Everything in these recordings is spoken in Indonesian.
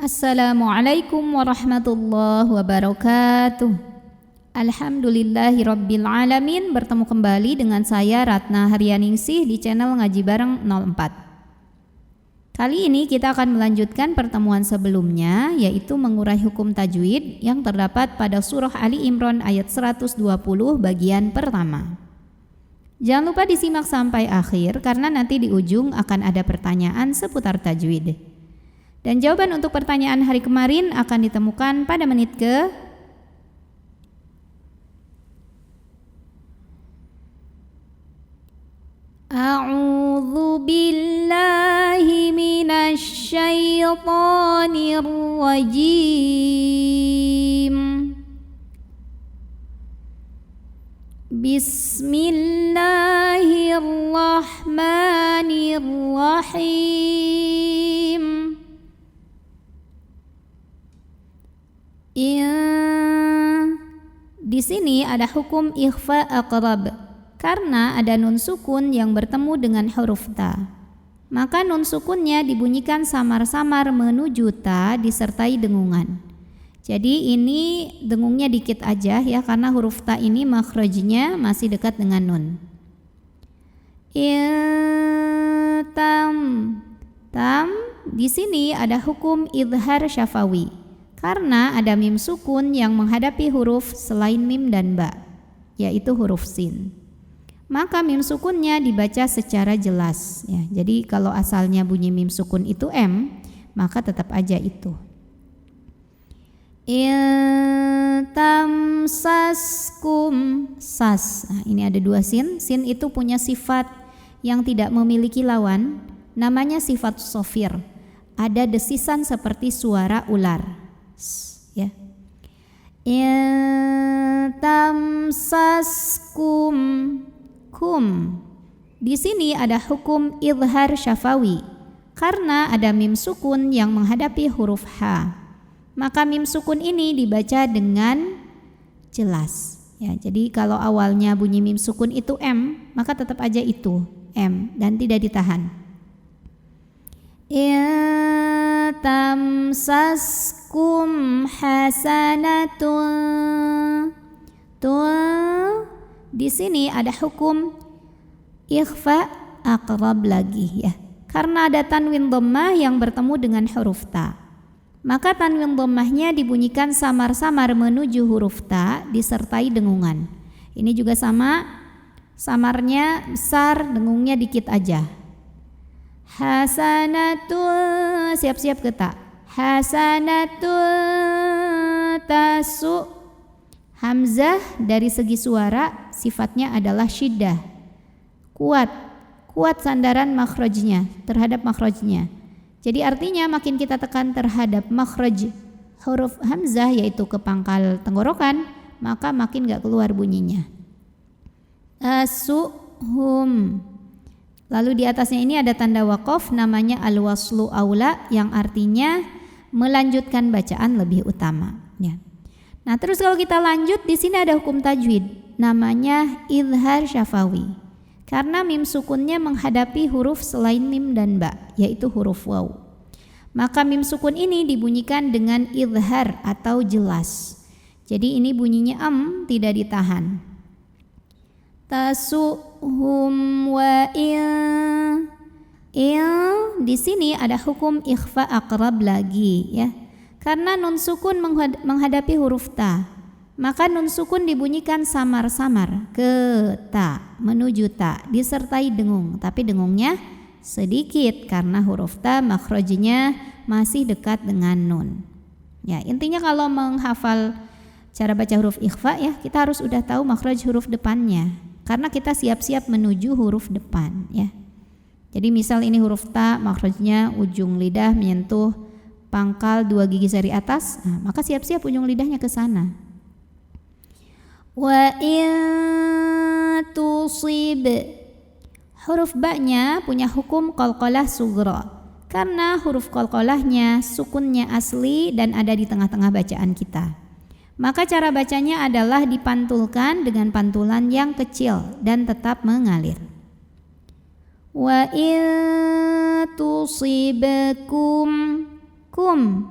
Assalamualaikum warahmatullahi wabarakatuh. Alhamdulillahirabbil alamin. Bertemu kembali dengan saya Ratna Haryaningsih di channel Ngaji Bareng 04. Kali ini kita akan melanjutkan pertemuan sebelumnya, yaitu mengurai hukum tajwid yang terdapat pada surah Ali Imran ayat 120 bagian pertama. Jangan lupa disimak sampai akhir karena nanti di ujung akan ada pertanyaan seputar tajwid. Dan jawaban untuk pertanyaan hari kemarin akan ditemukan pada menit ke A'udzu billahi minasy syaithanir rajim. Bismillahirrahmanirrahim. Di sini ada hukum ikhfa aqrab karena ada nun sukun yang bertemu dengan huruf ta. Maka nun sukunnya dibunyikan samar-samar menuju ta disertai dengungan. Jadi ini dengungnya dikit aja ya karena huruf ta ini makhrajnya masih dekat dengan nun. Tam di sini ada hukum idhar syafawi. Karena ada mim sukun yang menghadapi huruf selain mim dan ba, yaitu huruf sin. Maka mim sukunnya dibaca secara jelas ya. Jadi kalau asalnya bunyi mim sukun itu m, maka tetap aja itu. Tamsaskum sas. Nah, ini ada dua sin. Sin itu punya sifat yang tidak memiliki lawan, namanya sifat sofir. Ada desisan seperti suara ular. Ya. Tamsaskum kum. Di sini ada hukum idhar syafawi karena ada mim sukun yang menghadapi huruf h. Maka mim sukun ini dibaca dengan jelas. Ya, jadi kalau awalnya bunyi mim sukun itu m, maka tetap aja itu m dan tidak ditahan. Tamsaskum hasanatun. Di sini ada hukum ikhfa aqrab lagi ya. Karena ada tanwin dhammah yang bertemu dengan huruf ta. Maka tanwin dhammahnya dibunyikan samar-samar menuju huruf ta disertai dengungan. Ini juga sama, samarnya besar, dengungnya dikit aja. Hasanatul, siap-siap ke ta. Hasanatul tasu. Hamzah dari segi suara sifatnya adalah syiddah. Kuat sandaran makhrajnya terhadap makhrajnya. Jadi artinya makin kita tekan terhadap makhraj huruf hamzah yaitu ke pangkal tenggorokan, maka makin gak keluar bunyinya. Tasuhum. Lalu di atasnya ini ada tanda waqaf namanya al-waslu aula yang artinya melanjutkan bacaan lebih utama ya. Nah, terus kalau kita lanjut di sini ada hukum tajwid namanya idhar syafawi. Karena mim sukunnya menghadapi huruf selain mim dan ba, yaitu huruf waw. Maka mim sukun ini dibunyikan dengan idhar atau jelas. Jadi ini bunyinya tidak ditahan. Tasuhum wa di sini ada hukum ikhfa aqrab lagi ya. Karena nun sukun menghadapi huruf ta, maka nun sukun dibunyikan samar-samar ke ta menuju ta disertai dengung, tapi dengungnya sedikit karena huruf ta makhrajnya masih dekat dengan nun. Ya, intinya kalau menghafal cara baca huruf ikhfa ya, kita harus udah tahu makhraj huruf depannya. Karena kita siap-siap menuju huruf depan ya. Jadi misal ini huruf ta makhrajnya ujung lidah menyentuh pangkal 2 gigi seri atas, nah, maka siap-siap ujung lidahnya ke sana. Wa tusib. Huruf ba-nya punya hukum qalqalah sughra. Karena huruf qalqalahnya sukunnya asli dan ada di tengah-tengah bacaan kita. Maka cara bacanya adalah dipantulkan dengan pantulan yang kecil dan tetap mengalir. Wa tusibkum kum.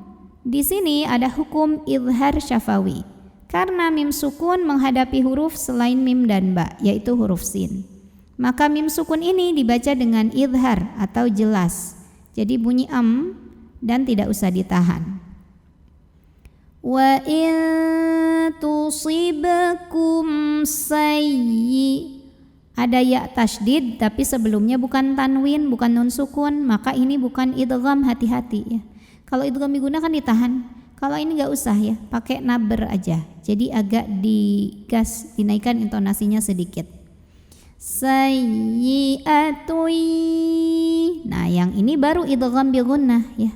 Di sini ada hukum idhar syafawi. Karena mim sukun menghadapi huruf selain mim dan ba, yaitu huruf sin. Maka mim sukun ini dibaca dengan idhar atau jelas. Jadi bunyi dan tidak usah ditahan. Wa in tusibkum sayyi, ada ya tasydid tapi sebelumnya bukan tanwin, bukan nun sukun, maka ini bukan idgham, hati-hati ya. Kalau idgham digunakan ditahan, kalau ini nggak usah ya, pakai naber aja. Jadi agak digas, dinaikkan intonasinya sedikit. Sayyi'atui. Nah, yang ini baru idgham bi gunnah ya.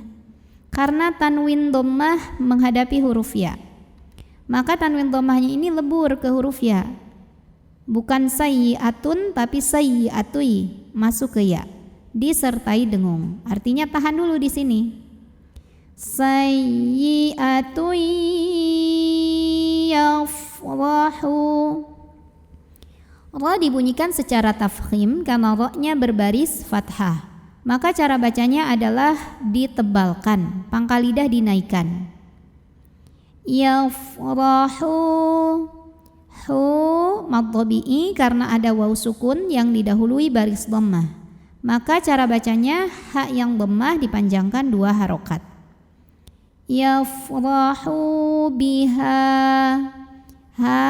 Karena tanwin dhammah menghadapi huruf ya. Maka tanwin dhammahnya ini lebur ke huruf ya. Bukan sayyi'atun tapi sayyi'atui, masuk ke ya. Disertai dengung. Artinya tahan dulu di sini. Sayyi'atui yafrahu. Ra dibunyikan secara tafkhim karena ra-nya berbaris fathah. Maka cara bacanya adalah ditebalkan, pangkal lidah dinaikkan. Yafrahu, hu mad tabi'i karena ada waw sukun yang didahului baris dhammah. Maka cara bacanya ha yang dhammah dipanjangkan 2 harokat. Yafrahu biha, ha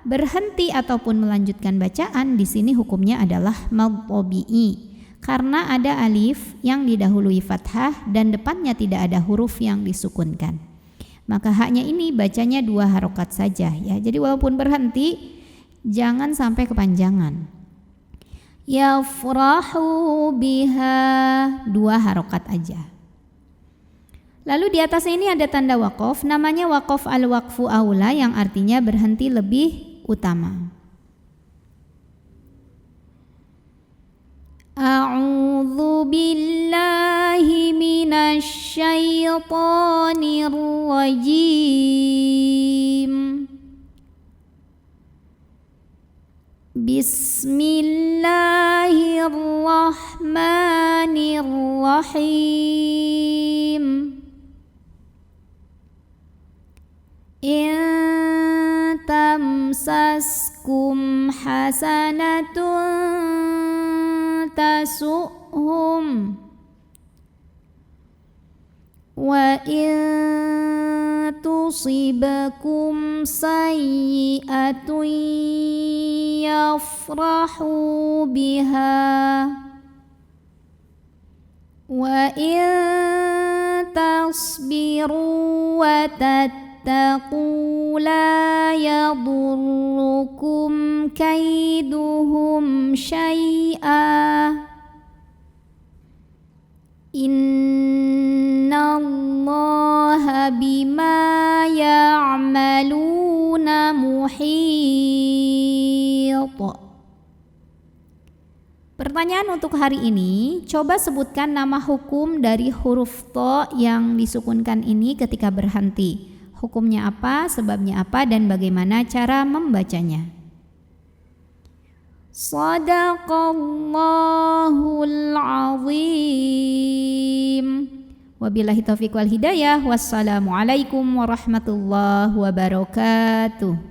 berhenti ataupun melanjutkan bacaan di sini hukumnya adalah mad tabi'i. Karena ada alif yang didahului fathah dan depannya tidak ada huruf yang disukunkan. Maka haknya ini bacanya 2 harokat saja ya. Jadi walaupun berhenti jangan sampai kepanjangan. Yafrahu biha, 2 harokat aja. Lalu di atas ini ada tanda waqaf, namanya waqaf al-waqfu aula yang artinya berhenti lebih utama. A'udzu billahi minasy syaithanir rajim. Bismillahirrahmanirrahim. In tamsaskum hasanatun tasu'hum wa in tusibakum sayyi'atun yafrahu biha wa in tasbiru wa tattaqu la yadurrukum kaiduhum syai'a innallaha bima ya'maluna muhit. Pertanyaan untuk hari ini, coba sebutkan nama hukum dari huruf to yang disukunkan ini ketika berhenti. Hukumnya apa, sebabnya apa, dan bagaimana cara membacanya. Shadaqallahul azim. Wabillahi taufiq wal hidayah. Wassalamualaikum warahmatullahi wabarakatuh.